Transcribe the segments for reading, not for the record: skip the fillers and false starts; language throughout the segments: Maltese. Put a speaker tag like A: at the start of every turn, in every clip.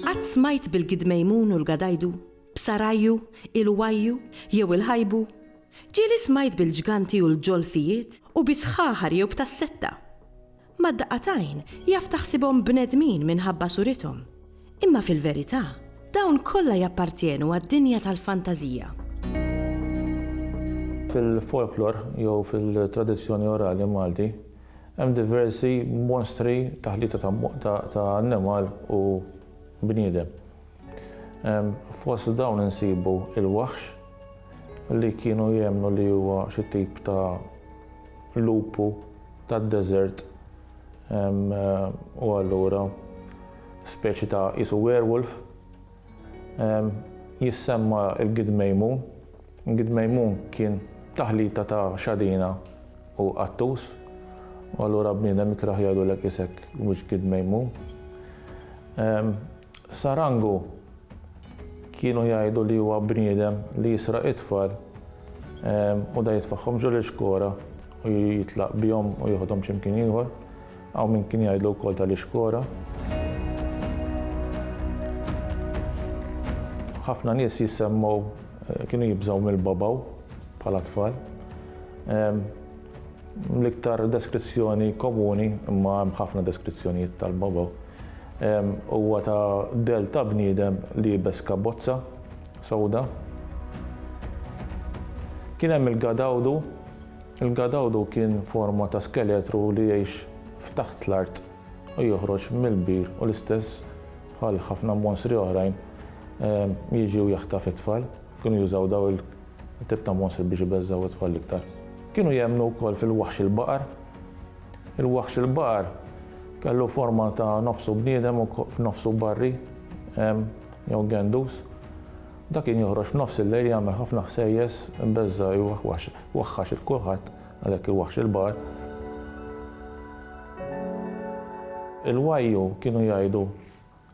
A: Qatt smajt bil-gidmejmun u l-gadajdu, b'sarajju, il-wajju, jew il-ħajbu. Ġieli smajt bil-ġganti u l-ġolfijiet u bisħaħar jew b'tassetta. Mad-daqqatajn jaf taħsibhom bnedmin minħabba surithom. Imma fil-verità, dawn kollha jappartjenu għad-dinja tal-fantażija.
B: Fil-folklor jew fil-tradizzjoni orali Malti hemm diversi monstri taħlita ta' annimal u bniedem. Fost dawn insibu il-waħx li kienu jemnu li huwa xi tip ta' lupu tad-deżert u allura speċi ta' isu werewolf jissemma il-gidmejmun. Il-gidmejmun kien taħlita ta' xadina u qattus u allura bniedem ikraħ jgħidulek isek mhux gidmejmun. Sarangu kienu jgħidu li huwa bniedem li jisraq it-tfal u da jitfaħħom ġol il-xkora u jitlaq bihom u jieħodhom x'imkien ieħor, hawn min kien jgħidlu wkoll tal-ixkora. Ħafna nies jissemmaw kienu jibżgħu mill-babaw bħala tfal. L-iktar deskrizzjoni komuni imma hemm ħafna deskrizzjonijiet tal-babaw huwa ta' del ta' bniedem li jibes kabbozza sewda. Kien hemm il-gadawdu. Il-gadawdu kien forma ta' skeletru li jgħix f'taħt l-art u joħroġ mill-bir u l-istess bħal ħafna monstri oħrajn jiġi u jaħtaf it-tfal. Kienu jużaw daw il-tip ta' monstri biex ibeżżaw it-tfal l-iktar. Kienu jemmnu wkoll fil-waħx il-baqar. Il-waħx il-baqar kellu forma ta' nofsu bniedem u f'nofsu barri jew gendus. Dak kien joħroġ f'nofs il-lejl jagħmel ħafna ħsejjes imbeżża waħħax il-kulħadd għalhekk il-waħx il-baqar. Il-wajju kienu jgħidu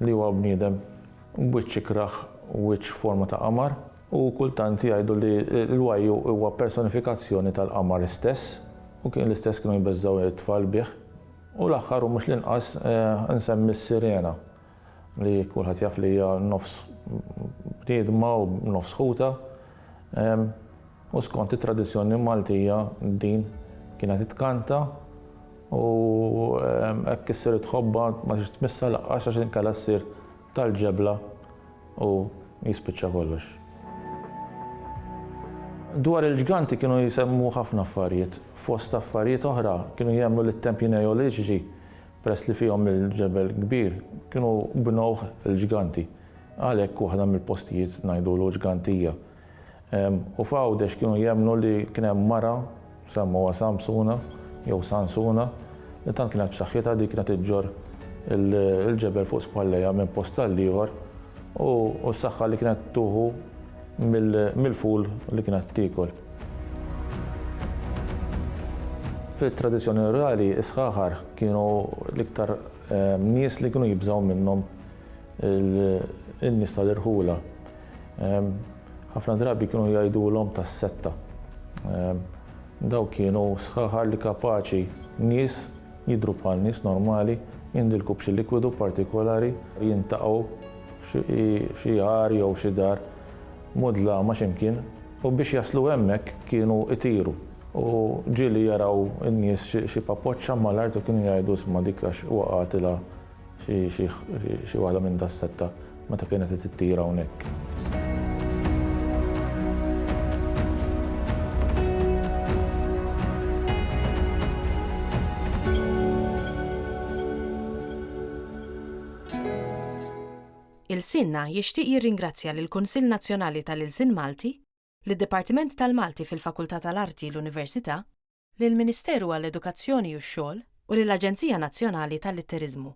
B: li huwa bniedem b'wiċċ ikraħ u wiċċ forma ta' qamar u kultant jgħidu li l-wajju huwa personifikazzjoni tal-qamar istess u kien l-istess kienu jbeżżaw it-tfal bih. U l-aħħar u mhux l-inqas nsemmi s-sirena li kulħadd jaf li hija nofs bniedma u nofs ħuta. U skont it-tradizzjoni Maltija din kienet titkanta u hekk issir tħobba ma tix tmissa laqqax għax inkella ssir tal-ġebla u jispiċċa kollox. Dwar il-ġganti kienu jisemmu ħafna affarijiet. Fost affarijiet oħra kienu jagħmlu lit-tempji neoliġiċi peress li fihom il-ġebel kbir kienu bnewh il-ġganti. Għalhekk waħda mill-postijiet ngħidulu ġgantija. U f'Għawdex kienu jemmnu li kien hemm mara semmuha Samsuna jew Sansuna li tant kienet b'saħħitha dik kienet iġġor il-ġebel fuq spallejha minn post tal-ieħor u s-saħħa li kienet tuħu mill-ful li kienet tiekol. Fit-tradizzjoni orali isħaħar kienu l-iktar nies li kienu jibżgħu minnhom in-nies tal-irħula. Ħafna drabi kienu jgħidulhom tas-setta. Daw kienu sħaħar li kapaċi nies jidhru bħal nies normali, jindilku b'xi likwidu partikolari, jintaqgħu f'xi ħar jew xi dar mudla ma' x'imkien u biex jaslu hemmhekk kienu itiru. U ġieli jaraw in-nies xi papoċċa mal-art u kienu jgħidu isma' dik għax waqgħatilha xi waħda minn das-setta meta kienet tittira hawnhekk.
A: Il-Sinna jixtieq jirringrazzja lill-Kunsill Nazzjonali tal-Ilsien Malti, lid-Dipartiment tal-Malti fil-Fakultà tal-Arti l-Università, lill-Ministeru għall-Edukazzjoni u x-Xogħol u lill-Aġenzija Nazzjonali tal-Litteriżmu.